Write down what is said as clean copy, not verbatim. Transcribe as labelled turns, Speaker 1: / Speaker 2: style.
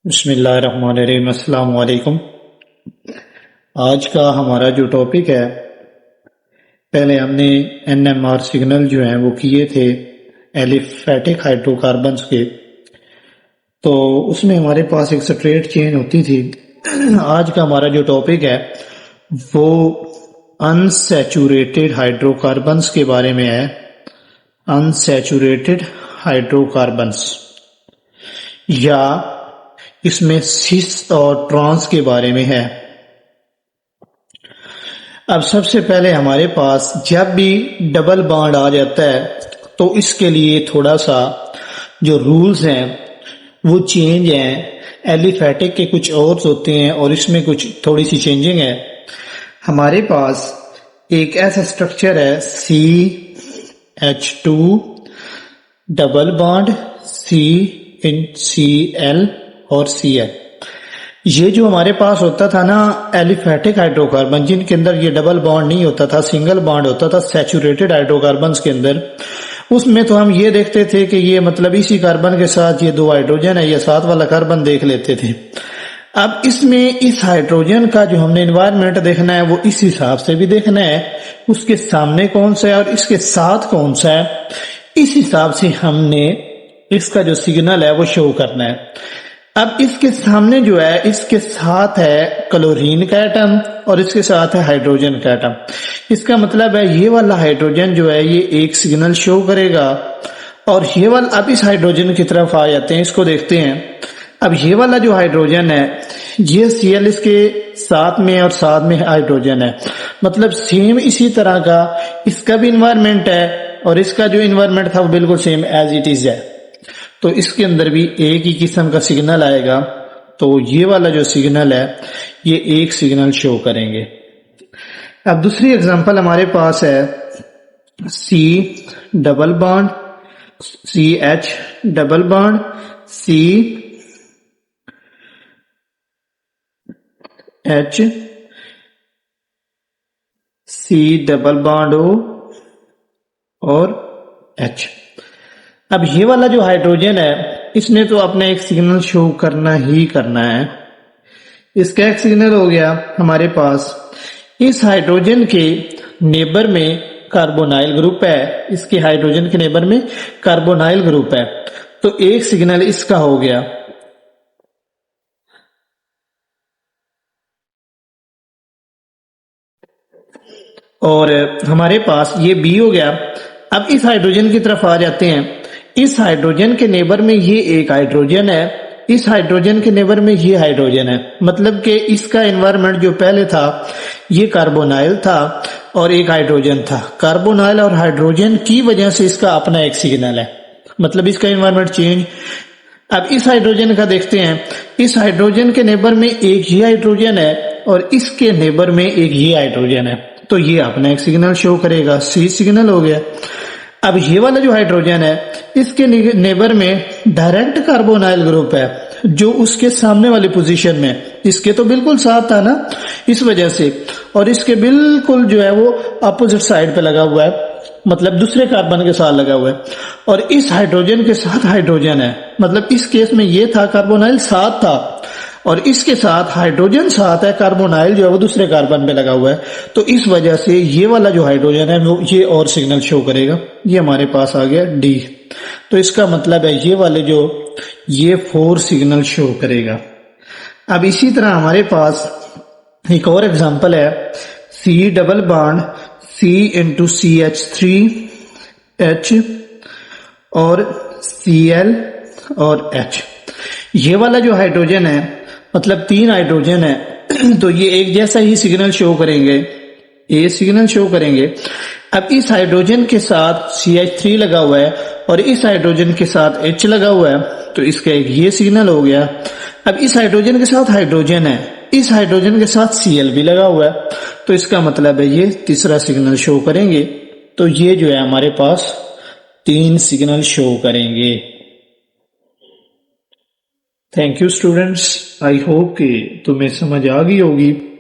Speaker 1: बिस्मिल्लाहिर्रहमानिर्रहीम। अस्सलाम वालेकुम। आज का हमारा जो टॉपिक है, पहले हमने एनएमआर सिग्नल जो हैं वो किए थे एलिफेटिक हाइड्रोकार्बन्स के, तो उसमें हमारे पास एक स्ट्रेट चेन होती थी। आज का हमारा जो टॉपिक है वो अनसैचुरेटेड हाइड्रोकार्बन्स के बारे में है। अनसैचुरेटेड हाइड्रोकार्बन्स, या इसमें सिस और ट्रांस के बारे में है। अब सबसे पहले हमारे पास जब भी डबल बॉन्ड आ जाता है तो इसके लिए थोड़ा सा जो रूल्स हैं वो चेंज हैं। एलिफेटिक के कुछ और होते हैं और इसमें कुछ थोड़ी सी चेंजिंग है। हमारे पास एक ऐसा स्ट्रक्चर है CH2 डबल बॉन्ड CL और Cl। ये जो हमारे पास होता था ना एलिफेटिक हाइड्रोकार्बन, जिनके अंदर ये डबल बॉन्ड नहीं होता था, सिंगल बॉन्ड होता था सैचुरेटेड हाइड्रोकार्बन के अंदर, उसमें तो हम ये देखते थे कि ये मतलब इसी कार्बन के साथ ये दो हाइड्रोजन है, ये साथ वाला कार्बन देख लेते थे। अब इसमें इस हाइड्रोजन का जो हमने एनवायरनमेंट देखना है वो इस हिसाब से भी देखना है, उसके सामने कौन सा है और इसके साथ कौन सा है, इस हिसाब से हमने इसका जो सिग्नल है वो शो करना है। अब इसके सामने जो है, इसके साथ है क्लोरीन का एटम और इसके साथ है हाइड्रोजन का एटम। इसका मतलब है ये वाला हाइड्रोजन जो है ये एक सिग्नल शो करेगा और ये वाला, अब इस हाइड्रोजन की तरफ आ जाते हैं, इसको देखते हैं। अब ये वाला जो हाइड्रोजन है ये Cl इसके साथ में और साथ में हाइड्रोजन है, मतलब सेम इसी तरह का इसका भी इन्वायरमेंट है और इसका जो इन्वायरमेंट था वो बिल्कुल सेम एज इट इज है। तो इसके अंदर भी एक ही किस्म का सिग्नल आएगा। तो ये वाला जो सिग्नल है ये एक सिग्नल शो करेंगे। अब दूसरी एग्जांपल हमारे पास है C double bond CH double bond CH C double bond O और H। अब ये वाला जो हाइड्रोजन है इसने तो अपना एक सिग्नल शो करना ही करना है। इसका एक सिग्नल हो गया हमारे पास, इस हाइड्रोजन के नेबर में कार्बोनाइल ग्रुप है, इसके हाइड्रोजन के नेबर में कार्बोनाइल ग्रुप है, तो एक सिग्नल इसका हो गया। और हमारे पास ये B हो गया। अब इस हाइड्रोजन की तरफ आ जाते हैं। इस हाइड्रोजन के नेबर में ये एक हाइड्रोजन है, इस हाइड्रोजन के नेबर में ये हाइड्रोजन है, मतलब कि इसका एनवायरनमेंट जो पहले था ये कार्बोनाइल था और एक हाइड्रोजन था। कार्बोनाइल और हाइड्रोजन की वजह से इसका अपना एक सिग्नल है, मतलब इसका एनवायरनमेंट चेंज। अब इस हाइड्रोजन का देखते हैं, इस हाइड्रोजन के नेबर में एक ये हाइड्रोजन है और इसके नेबर में एक ये हाइड्रोजन है, तो ये अपना एक सिग्नल शो करेगा, C सिग्नल हो गया। अब ये वाला जो हाइड्रोजन है इसके नेबर में डायरेक्ट कार्बोनाइल ग्रुप है जो उसके सामने वाली पोजीशन में, इसके तो बिल्कुल साथ था ना इस वजह से, और इसके बिल्कुल जो है वो अपोजिट साइड पे लगा हुआ है, मतलब दूसरे कार्बन के साथ लगा हुआ है। और इस हाइड्रोजन के साथ हाइड्रोजन है, मतलब इस केस में ये था कार्बोनाइल साथ था और इसके साथ हाइड्रोजन साथ है, कार्बोनाइल जो है वो दूसरे कार्बन पे लगा हुआ है, तो इस वजह से ये वाला जो हाइड्रोजन है वो ये और सिग्नल शो करेगा। ये हमारे पास आ गया D। तो इसका मतलब है ये वाले जो ये 4 सिग्नल शो करेगा। अब इसी तरह हमारे पास एक और एग्जांपल है C double bond C into CH3H और Cl और H। ये वाला जो हाइड्रोजन है, मतलब 3 हाइड्रोजन है, तो ये एक जैसा ही सिग्नल शो करेंगे, A सिग्नल शो करेंगे। अब इस हाइड्रोजन के साथ CH3 लगा हुआ है और इस हाइड्रोजन के साथ H लगा हुआ है, तो इसका एक ये सिग्नल हो गया। अब इस हाइड्रोजन के साथ हाइड्रोजन है, इस हाइड्रोजन के साथ Cl भी लगा हुआ है, तो इसका मतलब है ये तीसरा सिग्नल शो करेंगे। तो ये जो है हमारे पास 3 सिग्नल शो करेंगे। Thank you students, I hope कि तुम्हें समझ आ गई होगी।